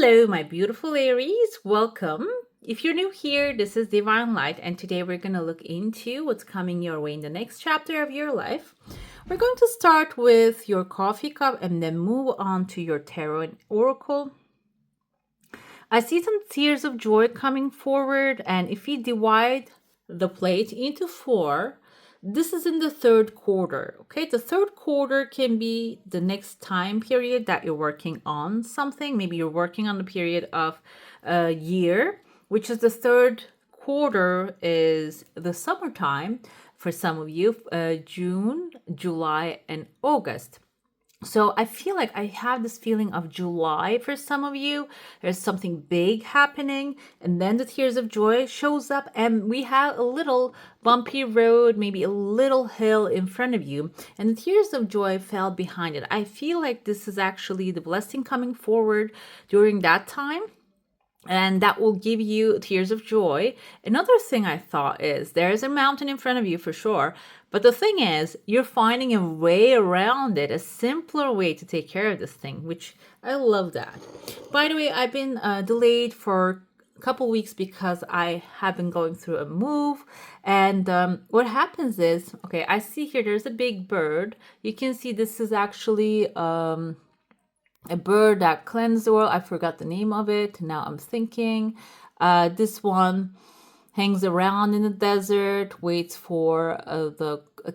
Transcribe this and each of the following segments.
Hello, my beautiful Aries. Welcome. If you're new here, this is Divine Light, and today we're going to look into what's coming your way in the next chapter of your life. We're going to start with your coffee cup and then move on to your tarot and oracle. I see some tears of joy coming forward, and if we divide the plate into four, this is in the third quarter. Okay, the third quarter can be the next time period that you're working on something. Maybe you're working on the period of a year, which is the third quarter is the summertime for some of you, June, July, and August. So I feel like I have this feeling of July for some of you. There's something big happening, and then the tears of joy shows up, and we have a little bumpy road, maybe a little hill in front of you, and the tears of joy fell behind it. I feel like this is actually the blessing coming forward during that time, and that will give you tears of joy. Another thing I thought is there is a mountain in front of you for sure, but the thing is you're finding a way around it, a simpler way to take care of this thing, which I love that. By the way, I've been delayed for a couple weeks because I have been going through a move, and what happens is, okay, I see here there's a big bird. You can see this is actually a bird that cleansed the world. I forgot the name of it. Now I'm thinking. This one hangs around in the desert, waits for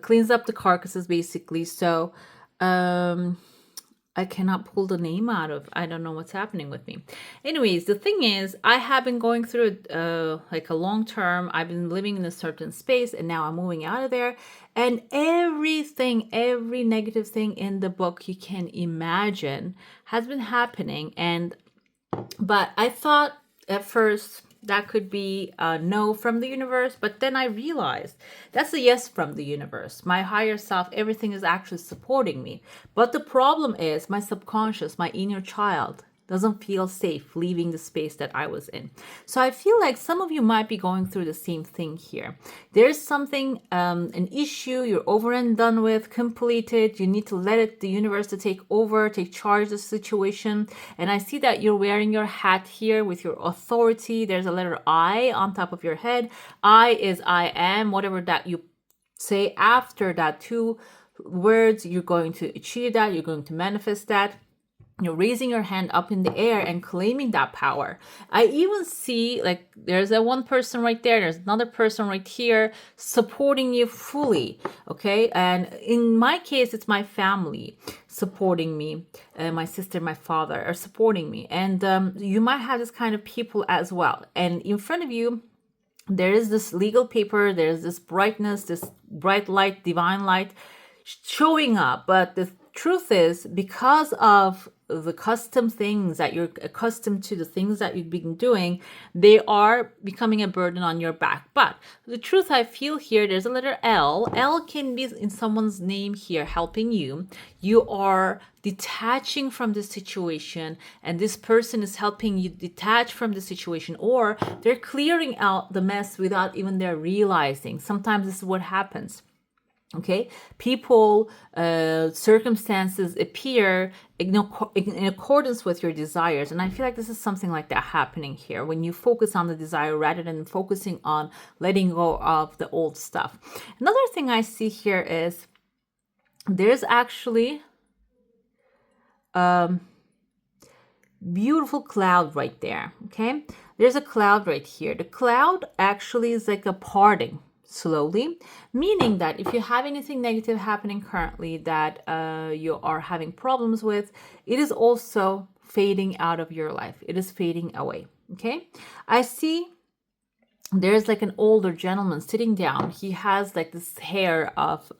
cleans up the carcasses basically. So I cannot pull the name out of. I don't know what's happening with me. Anyways, the thing is, I have been going through like a long term. I've been living in a certain space, and now I'm moving out of there. And everything, every negative thing in the book you can imagine has been happening. But I thought at first that could be a no from the universe, but then I realized that's a yes from the universe. My higher self, everything is actually supporting me. But the problem is my subconscious, my inner child, doesn't feel safe leaving the space that I was in. So I feel like some of you might be going through the same thing here. There's something, an issue you're over and done with, completed. You need to let it, the universe, to take over, take charge of the situation. And I see that you're wearing your hat here with your authority. There's a letter I on top of your head. I is I am, whatever that you say after that two words, you're going to achieve that, you're going to manifest that. You're raising your hand up in the air and claiming that power. I even see like there's a one person right there. There's another person right here supporting you fully. Okay. And in my case, it's my family supporting me. My sister, my father are supporting me. And you might have this kind of people as well. And in front of you, there is this legal paper. There's this brightness, this bright light, divine light showing up. But the truth is, because of the custom things that you're accustomed to, the things that you've been doing, they are becoming a burden on your back. But the truth I feel here, there's a letter L. L can be in someone's name here helping you. You are detaching from the situation, and this person is helping you detach from the situation, or they're clearing out the mess without even their realizing. Sometimes this is what happens. Okay, people, circumstances appear in accordance with your desires. And I feel like this is something like that happening here when you focus on the desire rather than focusing on letting go of the old stuff. Another thing I see here is there's actually beautiful cloud right there. Okay, there's a cloud right here. The cloud actually is like a parting slowly, meaning that if you have anything negative happening currently that you are having problems with, it is also fading out of your life. It is fading away. Okay, I see there's like an older gentleman sitting down. He has like this hair of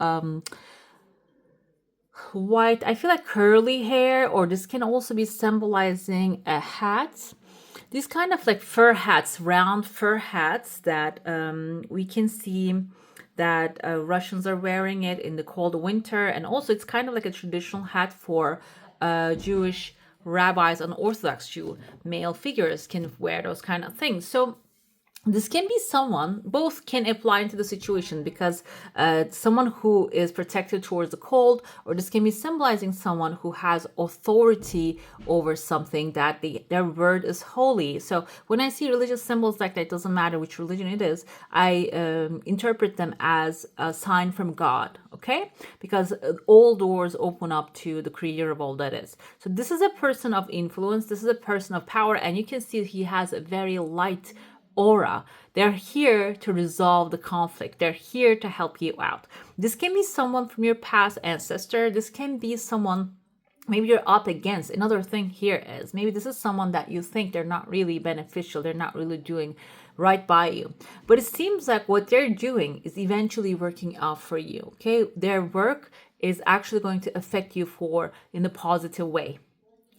white, I feel like curly hair, or this can also be symbolizing a hat. These kind of like fur hats, round fur hats that we can see that Russians are wearing it in the cold winter. And also it's kind of like a traditional hat for Jewish rabbis and Orthodox Jew male figures can wear those kind of things. So This can be someone, both can apply into the situation, because someone who is protected towards the cold, or this can be symbolizing someone who has authority over something, that their word is holy. So when I see religious symbols like that, it doesn't matter which religion it is, I interpret them as a sign from God, okay? Because all doors open up to the creator of all that is. So this is a person of influence, this is a person of power, and you can see he has a very light aura. They're here to resolve the conflict. They're here to help you out. This can be someone from your past ancestor. This can be someone maybe you're up against. Another thing here is maybe this is someone that you think they're not really beneficial. They're not really doing right by you. But it seems like what they're doing is eventually working out for you. Okay? Their work is actually going to affect you in a positive way.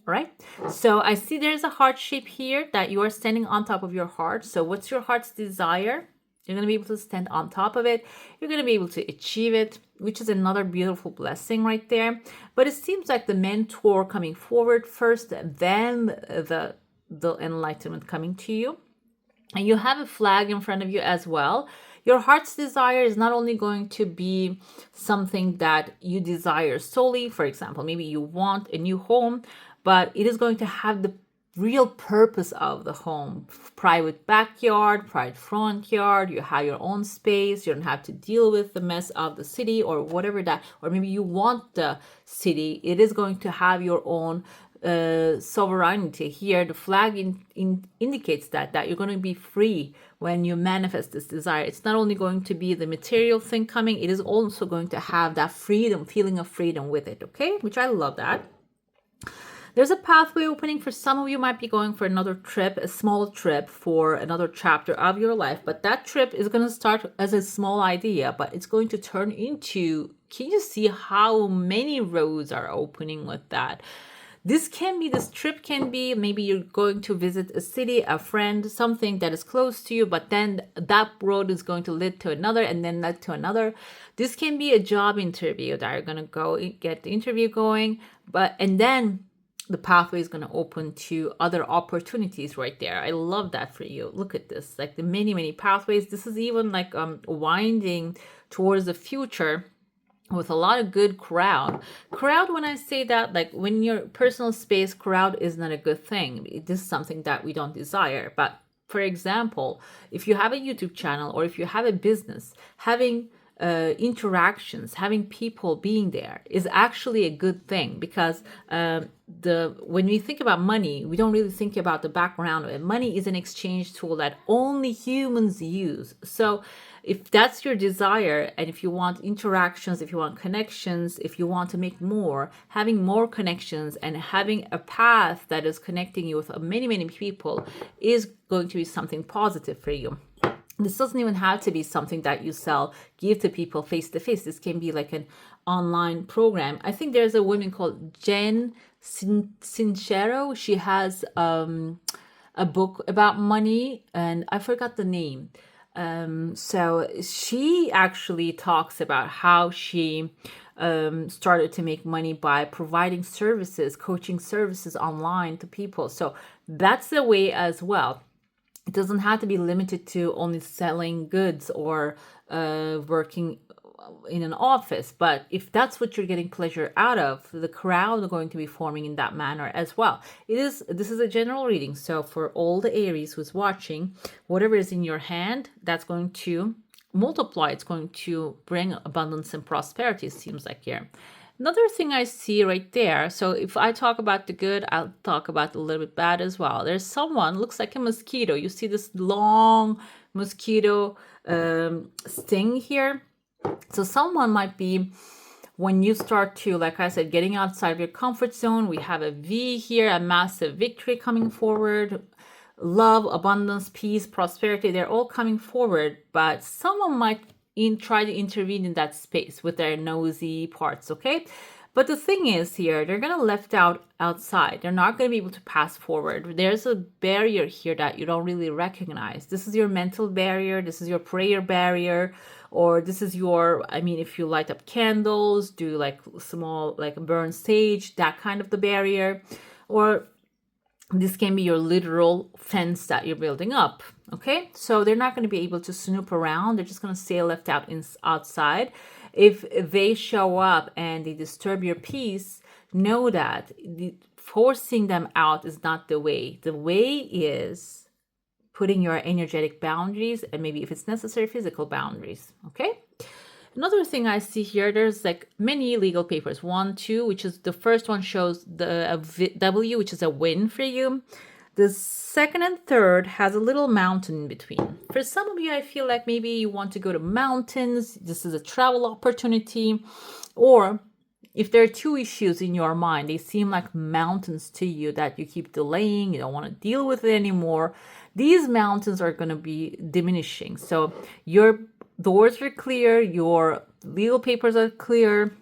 Right? So I see there's a heart shape here that you are standing on top of your heart. So what's your heart's desire? You're going to be able to stand on top of it. You're going to be able to achieve it, which is another beautiful blessing right there. But it seems like the mentor coming forward first, then the enlightenment coming to you. And you have a flag in front of you as well. Your heart's desire is not only going to be something that you desire solely. For example, maybe you want a new home, but it is going to have the real purpose of the home. Private backyard, private front yard, you have your own space, you don't have to deal with the mess of the city or whatever that, or maybe you want the city. It is going to have your own sovereignty. Here the flag indicates that you're going to be free when you manifest this desire. It's not only going to be the material thing coming, it is also going to have that freedom, feeling of freedom with it, okay? Which I love that. There's a pathway opening. For some of you might be going for another trip, a small trip for another chapter of your life. But that trip is going to start as a small idea, but it's going to turn into, can you see how many roads are opening with that? This trip can be, maybe you're going to visit a city, a friend, something that is close to you, but then that road is going to lead to another and then lead to another. This can be a job interview that you're going to go get the interview going, and then the pathway is going to open to other opportunities right there. I love that for you. Look at this, like the many, many pathways. This is even like winding towards the future with a lot of good crowd. Crowd, when I say that, like when your personal space, crowd is not a good thing. This is something that we don't desire. But for example, if you have a YouTube channel or if you have a business, having interactions, having people being there is actually a good thing, because when we think about money, we don't really think about the background of it. Money is an exchange tool that only humans use. So if that's your desire, and if you want interactions, if you want connections, if you want to make more, having more connections and having a path that is connecting you with many, many people is going to be something positive for you. This doesn't even have to be something that you give to people face to face. This can be like an online program. I think there's a woman called Jen Sincero. She has a book about money, and I forgot the name. So she actually talks about how she started to make money by providing services, coaching services online to people. So that's the way as well. It doesn't have to be limited to only selling goods or working in an office. But if that's what you're getting pleasure out of, the crowd are going to be forming in that manner as well. This is a general reading. So for all the Aries who's watching, whatever is in your hand, that's going to multiply. It's going to bring abundance and prosperity, it seems like here. Another thing I see right there, so if I talk about the good, I'll talk about a little bit bad as well. There's someone, looks like a mosquito. You see this long mosquito sting here. So someone might be, when you start to, like I said, getting outside of your comfort zone, we have a V here, a massive victory coming forward. Love, abundance, peace, prosperity, they're all coming forward, but someone might try to intervene in that space with their nosy parts, okay? But the thing is here, they're going to left outside. They're not going to be able to pass forward. There's a barrier here that you don't really recognize. This is your mental barrier. This is your prayer barrier. Or this is your, if you light up candles, do like small, like burn sage, that kind of the barrier. Or This can be your literal fence that you're building up. Okay, so they're not going to be able to snoop around. They're just going to stay left out outside. If they show up and they disturb your peace, know that forcing them out is not the way. The way is putting your energetic boundaries, and maybe if it's necessary, physical boundaries. Okay. Another thing I see here, there's like many legal papers. 1, 2, which is the first one shows the W, which is a win for you. The second and third has a little mountain in between. For some of you, I feel like maybe you want to go to mountains. This is a travel opportunity. Or if there are two issues in your mind, they seem like mountains to you that you keep delaying, you don't want to deal with it anymore. These mountains are going to be diminishing. So your doors are clear, your legal papers are clear,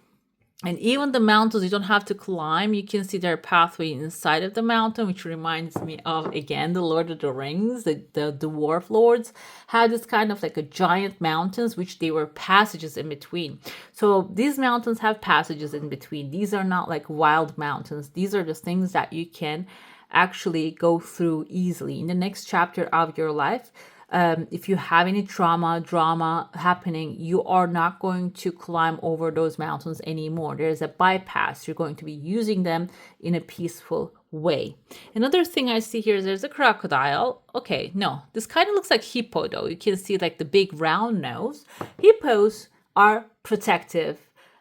and even the mountains you don't have to climb. You can see their pathway inside of the mountain, which reminds me of, again, the Lord of the Rings. The dwarf lords had this kind of like a giant mountains, which they were passages in between. So these mountains have passages in between. These are not like wild mountains. These are just things that you can actually go through easily. In the next chapter of your life, if you have any drama happening, you are not going to climb over those mountains anymore. There's a bypass. You're going to be using them in a peaceful way. Another thing I see here is there's a crocodile. Okay, no, this kind of looks like hippo though. You can see like the big round nose. Hippos are protective.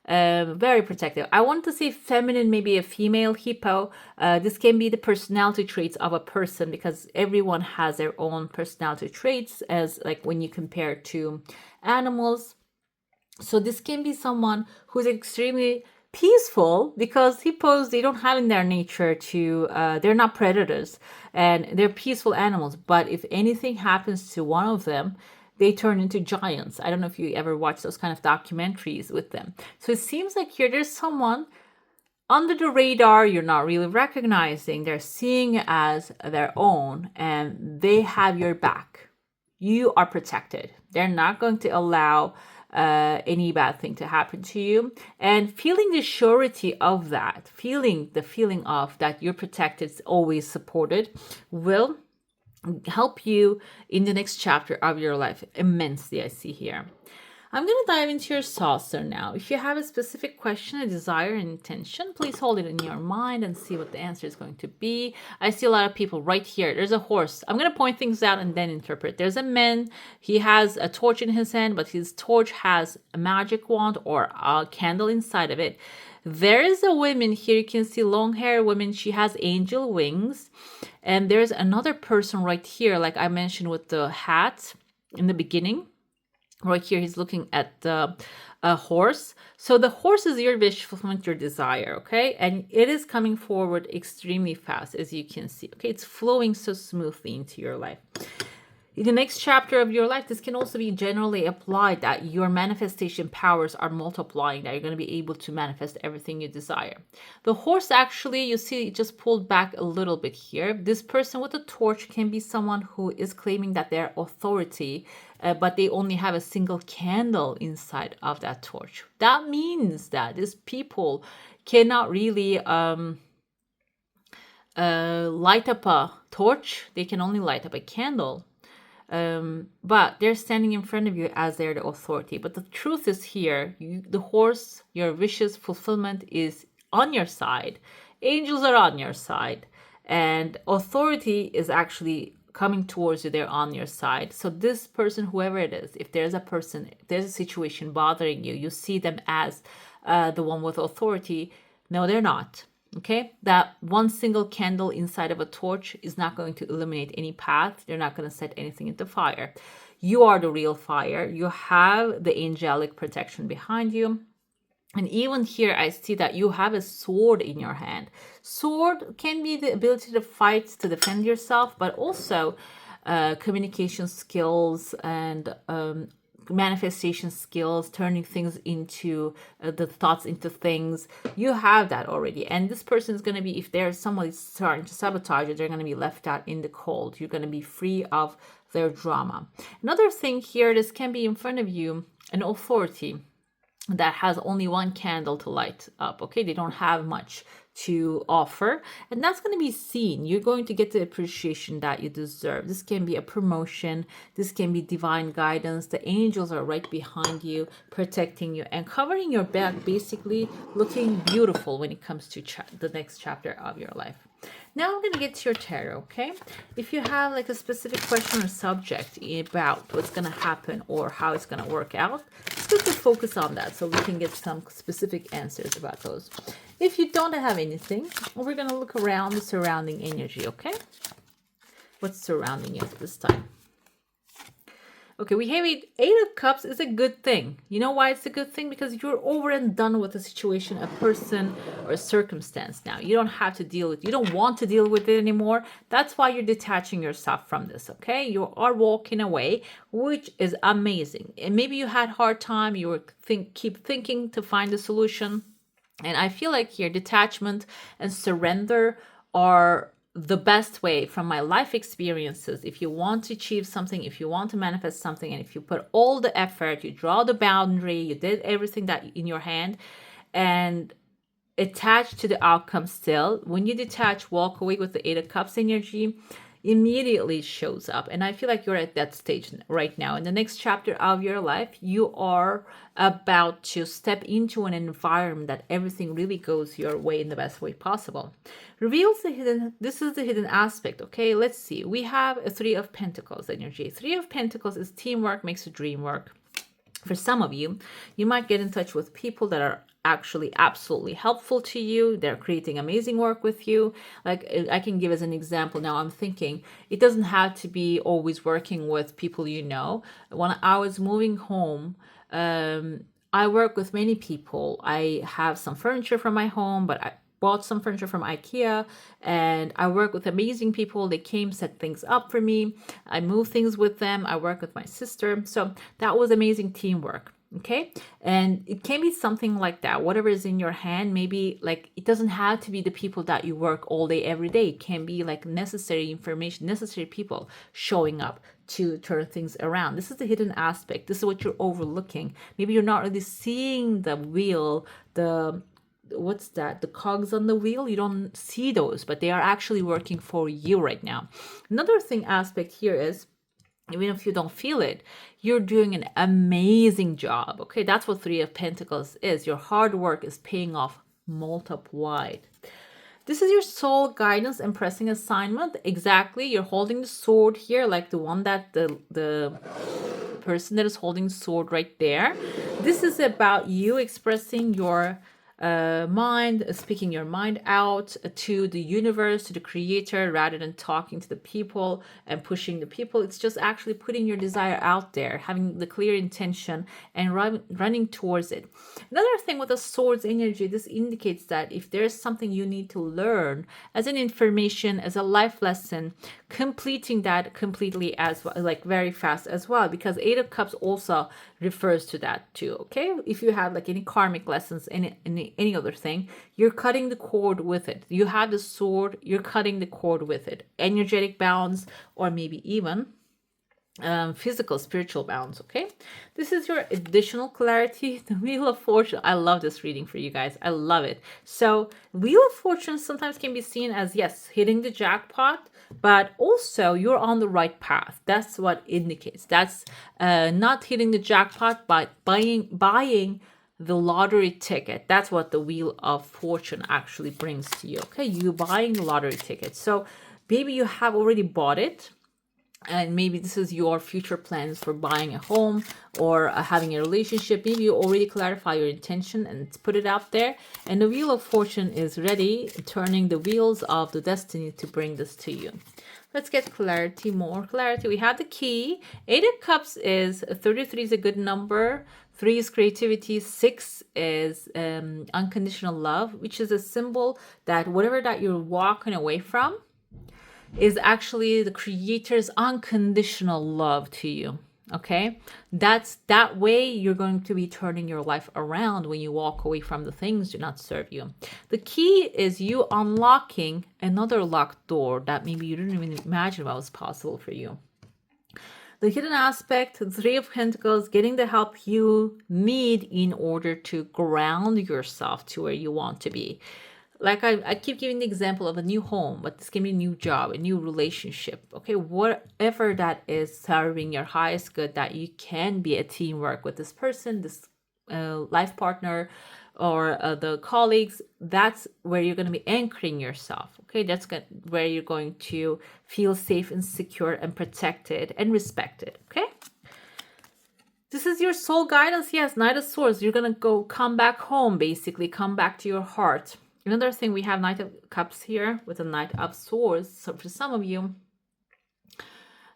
Very protective. I want to say feminine, maybe a female hippo. This can be the personality traits of a person, because everyone has their own personality traits, as like when you compare to animals. So this can be someone who's extremely peaceful, because hippos, they don't have in their nature to they're not predators, and they're peaceful animals. But if anything happens to one of them, they turn into giants. I don't know if you ever watch those kind of documentaries with them. So it seems like here there's someone under the radar you're not really recognizing. They're seeing as their own, and they have your back. You are protected. They're not going to allow any bad thing to happen to you. And feeling the surety of that, feeling the feeling of that you're protected, always supported, will help you in the next chapter of your life immensely. I see here. I'm going to dive into your saucer now. If you have a specific question, a desire, an intention, please hold it in your mind and see what the answer is going to be. I see a lot of people right here. There's a horse. I'm going to point things out and then interpret. There's a man. He has a torch in his hand, but his torch has a magic wand or a candle inside of it. There is a woman here. You can see long hair woman. She has angel wings. And there's another person right here, like I mentioned with the hat in the beginning. Right here, he's looking at the horse. So the horse is your wish fulfillment, your desire, okay? And it is coming forward extremely fast, as you can see, okay? It's flowing so smoothly into your life. In the next chapter of your life, this can also be generally applied that your manifestation powers are multiplying, that you're going to be able to manifest everything you desire. The horse, actually, you see, it just pulled back a little bit here. This person with the torch can be someone who is claiming that they're authority, but they only have a single candle inside of that torch. That means that these people cannot really light up a torch. They can only light up a candle. But they're standing in front of you as they're the authority. But the truth is here, the horse, your wishes fulfillment is on your side. Angels are on your side. And authority is actually coming towards you. They're on your side. So this person, whoever it is, if there's a person, if there's a situation bothering you, you see them as the one with authority. No, they're not. Okay, that one single candle inside of a torch is not going to illuminate any path. They're not going to set anything into fire. You are the real fire. You have the angelic protection behind you. And even here, I see that you have a sword in your hand. Sword can be the ability to fight, to defend yourself, but also communication skills and manifestation skills, turning things into the thoughts into things. You have that already. And this person is going to be, if there's somebody starting to sabotage you, they're going to be left out in the cold. You're going to be free of their drama. Another thing here, this can be in front of you, an authority. that has only one candle to light up. Okay, they don't have much to offer, and that's going to be seen. You're going to get the appreciation that you deserve. This can be a promotion, this can be divine guidance. The angels are right behind you, protecting you and covering your back, basically looking beautiful when it comes to the next chapter of your life. Now I'm going to get to your tarot, okay? If you have like a specific question or subject about what's going to happen or how it's going to work out, it's good to focus on that so we can get some specific answers about those. If you don't have anything, we're going to look around the surrounding energy, okay? What's surrounding you at this time? Okay, we have Eight of Cups is a good thing. You know why it's a good thing? Because you're over and done with a situation, a person, or a circumstance now. You don't have to deal with, you don't want to deal with it anymore. That's why you're detaching yourself from this, okay? You are walking away, which is amazing. And maybe you had hard time, you were keep thinking to find a solution. And I feel like here, detachment and surrender are the best way from my life experiences. If you want to achieve something, if you want to manifest something, and if you put all the effort, you draw the boundary, you did everything that in your hand, and attach to the outcome still. When you detach, walk away with the Eight of Cups energy, immediately shows up. And I feel like you're at that stage right now. In the next chapter of your life, you are about to step into an environment that everything really goes your way in the best way possible. Reveals the hidden, this is the hidden aspect, okay? Let's see. We have a Three of Pentacles energy. Three of Pentacles is teamwork makes the dream work. For some of you, you might get in touch with people that are actually absolutely helpful to you. They're creating amazing work with you. Like I can give as an example now, I'm thinking it doesn't have to be always working with people you know. When I was moving home, I work with many people. I have some furniture from my home, but I bought some furniture from IKEA, and I work with amazing people. They came, set things up for me. I move things with them. I work with my sister. So that was amazing teamwork. Okay. And it can be something like that. Whatever is in your hand, maybe like it doesn't have to be the people that you work all day, every day. It can be like necessary information, necessary people showing up to turn things around. This is the hidden aspect. This is what you're overlooking. Maybe you're not really seeing the wheel, the what's that, the cogs on the wheel. You don't see those, but they are actually working for you right now. Another thing aspect here is, even if you don't feel it, you're doing an amazing job. Okay, that's what Three of Pentacles is. Your hard work is paying off multiplied. This is your soul guidance and pressing assignment. Exactly, you're holding the sword here, like the one that the person that is holding the sword right there. This is about you expressing your mind, speaking your mind out to the universe, to the creator, rather than talking to the people and pushing the people. It's just actually putting your desire out there, having the clear intention and running towards it. Another thing with the sword's energy, this indicates that if there's something you need to learn as an information, as a life lesson, completing that completely as well, like very fast as well, because Eight of Cups also refers to that too. Okay, if you have like any karmic lessons, any other thing, you're cutting the cord with it. You have the sword, you're cutting the cord with it. Energetic balance, or maybe even physical, spiritual balance. Okay, this is your additional clarity. The Wheel of Fortune. I love this reading for you guys. I love it. So Wheel of Fortune sometimes can be seen as, yes, hitting the jackpot, but also you're on the right path. That's what indicates. That's not hitting the jackpot, but buying the lottery ticket. That's what the Wheel of Fortune actually brings to you. Okay, you buying the lottery ticket. So maybe you have already bought it, and maybe this is your future plans for buying a home or having a relationship. Maybe you already clarify your intention and put it out there, and the Wheel of Fortune is ready, turning the wheels of the destiny to bring this to you. Let's get clarity, more clarity. We have the key. Eight of Cups is 33 is a good number. 3 is creativity. 6 is unconditional love, which is a symbol that whatever that you're walking away from is actually the creator's unconditional love to you. Okay, that's that way you're going to be turning your life around when you walk away from the things do not serve you. The key is you unlocking another locked door that maybe you didn't even imagine was possible for you. The hidden aspect, the Three of Pentacles, getting the help you need in order to ground yourself to where you want to be. Like I keep giving the example of a new home, but this can be a new job, a new relationship. Okay, whatever that is, serving your highest good, that you can be a teamwork with this person, this life partner, or the colleagues. That's where you're going to be anchoring yourself. Okay, that's where you're going to feel safe and secure and protected and respected. Okay, this is your soul guidance. Yes, Knight of Swords. You're going to come back home, basically, come back to your heart. Another thing, we have Knight of Cups here with a Knight of Swords. So for some of you,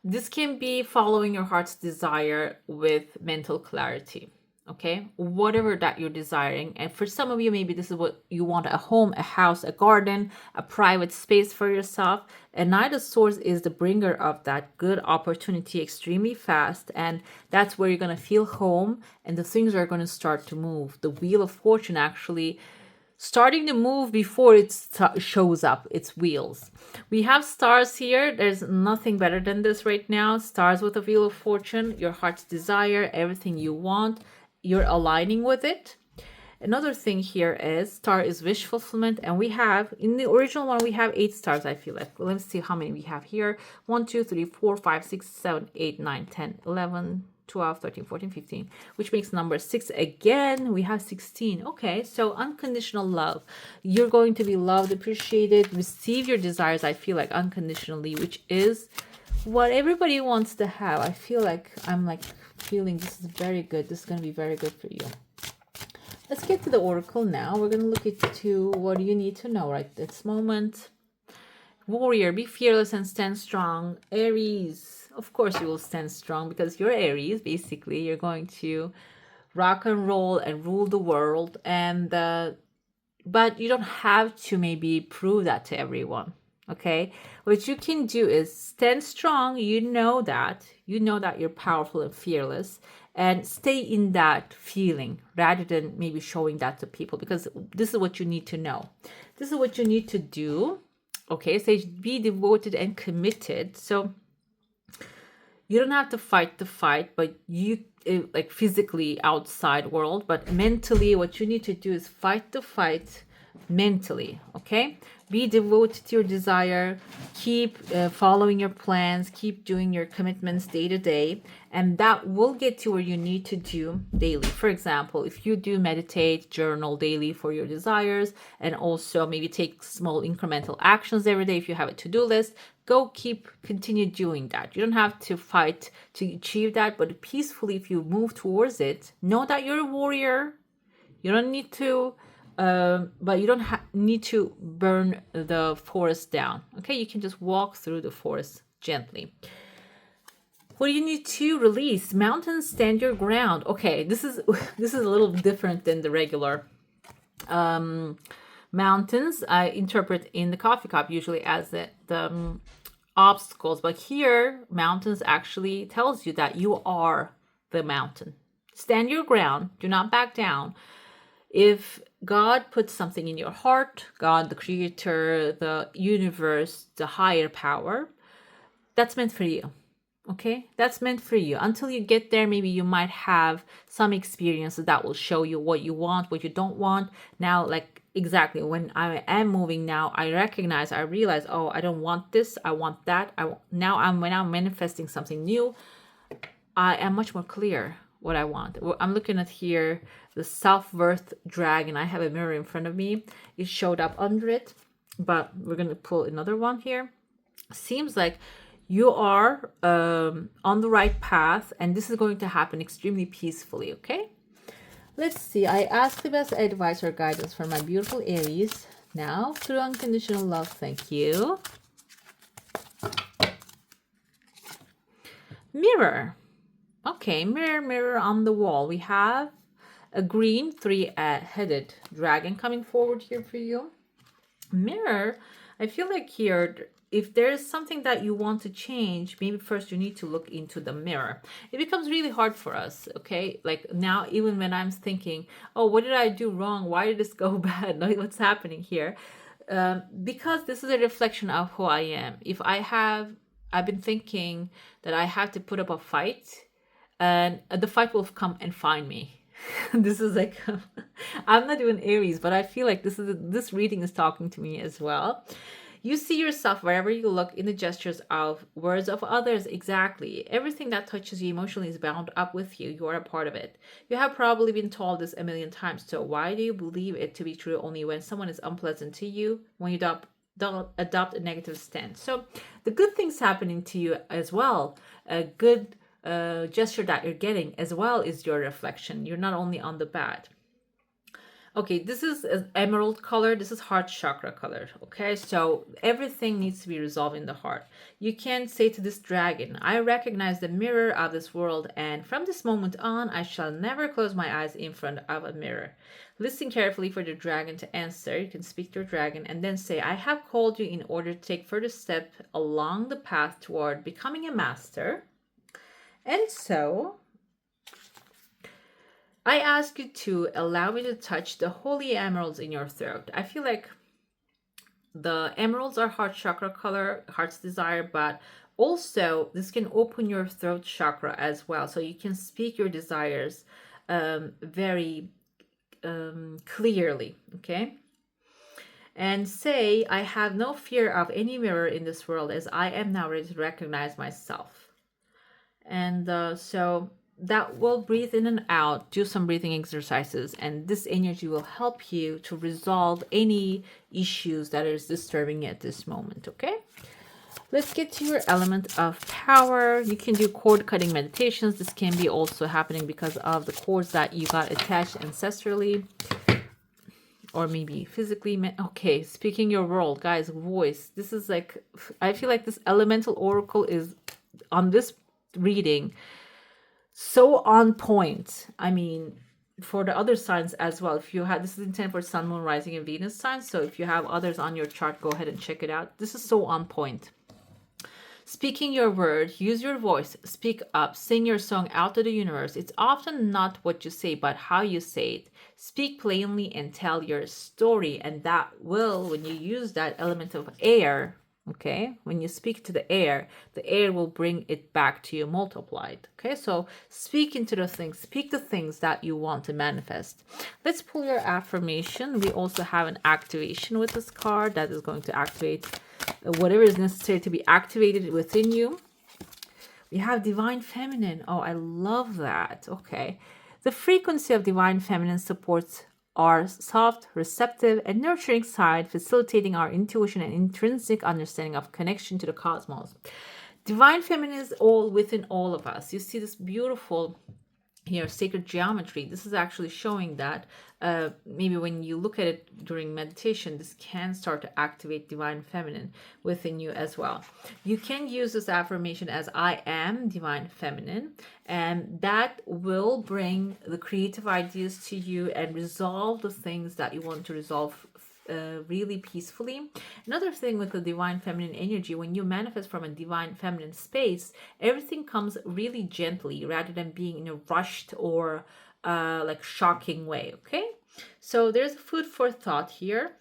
this can be following your heart's desire with mental clarity. Okay, whatever that you're desiring. And for some of you, maybe this is what you want: a home, a house, a garden, a private space for yourself. And Knight of Swords is the bringer of that good opportunity extremely fast. And that's where you're going to feel home, and the things are going to start to move. The Wheel of Fortune actually starting to move before it shows up its wheels. We have stars here. There's nothing better than this right now. Stars with a Wheel of Fortune, your heart's desire, everything you want, you're aligning with it. Another thing here is star is wish fulfillment, and we have, in the original one, we have 8 stars, I feel like. Let's see how many we have here. 1, 2, 3, 4, 5, 6, 7, 8, 9, 10, 11, 12, 13, 14, 15, which makes number 6 again. We have 16. Okay, so unconditional love. You're going to be loved, appreciated, receive your desires, I feel like, unconditionally, which is what everybody wants to have. I feel like I'm like feeling this is very good. This is going to be very good for you. Let's get to the oracle now. We're going to look into what you need to know right this moment. Warrior, be fearless and stand strong. Aries, of course you will stand strong because you're Aries. Basically, you're going to rock and roll and rule the world. And but you don't have to maybe prove that to everyone. Okay, what you can do is stand strong. You know that you're powerful and fearless, and stay in that feeling rather than maybe showing that to people, because this is what you need to know. This is what you need to do. Okay, so be devoted and committed. So you don't have to fight the fight, but you like physically outside world, but mentally what you need to do is fight the fight mentally. Okay, be devoted to your desire, keep following your plans, keep doing your commitments day to day, and that will get to where you need to do daily. For example, if you do meditate, journal daily for your desires, and also maybe take small incremental actions every day. If you have a to-do list, continue doing that. You don't have to fight to achieve that, but peacefully, if you move towards it, know that you're a warrior. You don't need to but you don't need to burn the forest down. Okay, you can just walk through the forest gently. What do you need to release? Mountains, stand your ground. Okay, this is a little different than the regular mountains. I interpret in the coffee cup usually as the obstacles, but here mountains actually tells you that you are the mountain. Stand your ground. Do not back down. If God puts something in your heart, God, the creator, the universe, the higher power, that's meant for you. Okay, that's meant for you. Until you get there, maybe you might have some experiences that will show you what you want, what you don't want. Now, like exactly when I am moving now, I realize, oh, I don't want this, I want that. When I'm manifesting something new, I am much more clear what I want. I'm looking at here the self-worth dragon. I have a mirror in front of me. It showed up under it, but we're going to pull another one here. Seems like you are on the right path, and this is going to happen extremely peacefully. Okay, let's see. I ask the best advice or guidance for my beautiful Aries now through unconditional love. Thank you. Mirror. Okay, mirror on the wall. We have a green 3-headed dragon coming forward here for you. Mirror, I feel like here, if there's something that you want to change, maybe first you need to look into the mirror. It becomes really hard for us, okay? Like now, even when I'm thinking, oh, what did I do wrong? Why did this go bad? What's happening here? Because this is a reflection of who I am. If I have I've been thinking that I have to put up a fight, and the fight will come and find me. This is like I'm not even Aries, but I feel like this reading is talking to me as well. You see yourself wherever you look in the gestures of words of others. Exactly. Everything that touches you emotionally is bound up with you. You are a part of it. You have probably been told this a million times. So why do you believe it to be true only when someone is unpleasant to you, when you don't adopt a negative stance? So the good things happening to you as well, a good gesture that you're getting as well is your reflection. You're not only on the bad. Okay, this is an emerald color. This is heart chakra color. Okay, so everything needs to be resolved in the heart. You can say to this dragon, I recognize the mirror of this world, and from this moment on, I shall never close my eyes in front of a mirror. Listen carefully for the dragon to answer. You can speak to your dragon and then say, I have called you in order to take further step along the path toward becoming a master. And so I ask you to allow me to touch the holy emeralds in your throat. I feel like the emeralds are heart chakra color, heart's desire, but also this can open your throat chakra as well. So you can speak your desires very clearly, okay? And say, I have no fear of any mirror in this world as I am now ready to recognize myself. And so that will breathe in and out, do some breathing exercises, and this energy will help you to resolve any issues that is disturbing you at this moment. Okay, let's get to your element of power. You can do cord cutting meditations. This can be also happening because of the cords that you got attached ancestrally or maybe physically. Okay, speaking your world, guys, voice. This is like, I feel like this elemental oracle is on this reading so on point. I mean, for the other signs as well. If you have, this is intent for Sun, Moon, Rising, and Venus signs. So if you have others on your chart, go ahead and check it out. This is so on point. Speaking your word, use your voice, speak up, sing your song out to the universe. It's often not what you say, but how you say it. Speak plainly and tell your story. And that will, when you use that element of air, okay, when you speak to the air will bring it back to you multiplied. Okay, so speak into the things, speak the things that you want to manifest. Let's pull your affirmation. We also have an activation with this card that is going to activate whatever is necessary to be activated within you. We have divine feminine. Oh, I love that. Okay, the frequency of divine feminine supports our soft, receptive, and nurturing side, facilitating our intuition and intrinsic understanding of connection to the cosmos. Divine feminine is all within all of us. You see this beautiful here sacred geometry. This is actually showing that maybe when you look at it during meditation, this can start to activate divine feminine within you as well. You can use this affirmation as I am divine feminine, and that will bring the creative ideas to you and resolve the things that you want to resolve really peacefully. Another thing with the divine feminine energy, when you manifest from a divine feminine space, everything comes really gently rather than being in a rushed or like shocking way. Okay, so there's food for thought here.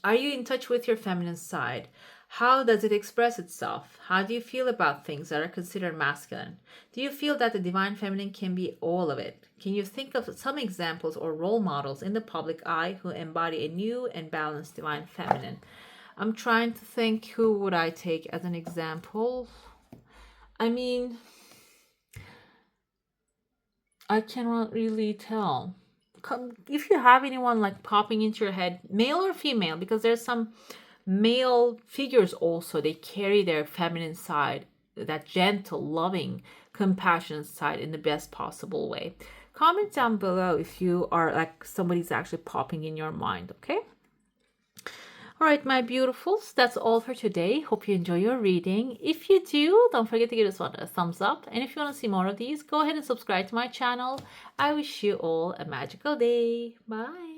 Are you in touch with your feminine side? How does it express itself? How do you feel about things that are considered masculine? Do you feel that the divine feminine can be all of it? Can you think of some examples or role models in the public eye who embody a new and balanced divine feminine? I'm trying to think, who would I take as an example? I mean, I cannot really tell. If you have anyone like popping into your head, male or female, because there's some male figures also, they carry their feminine side, that gentle, loving, compassionate side in the best possible way. Comment down below if you are like somebody's actually popping in your mind. Okay, all right, my beautifuls, that's all for today. Hope you enjoy your reading. If you do, don't forget to give this one a thumbs up, and if you want to see more of these, go ahead and subscribe to my channel. I wish you all a magical day. Bye.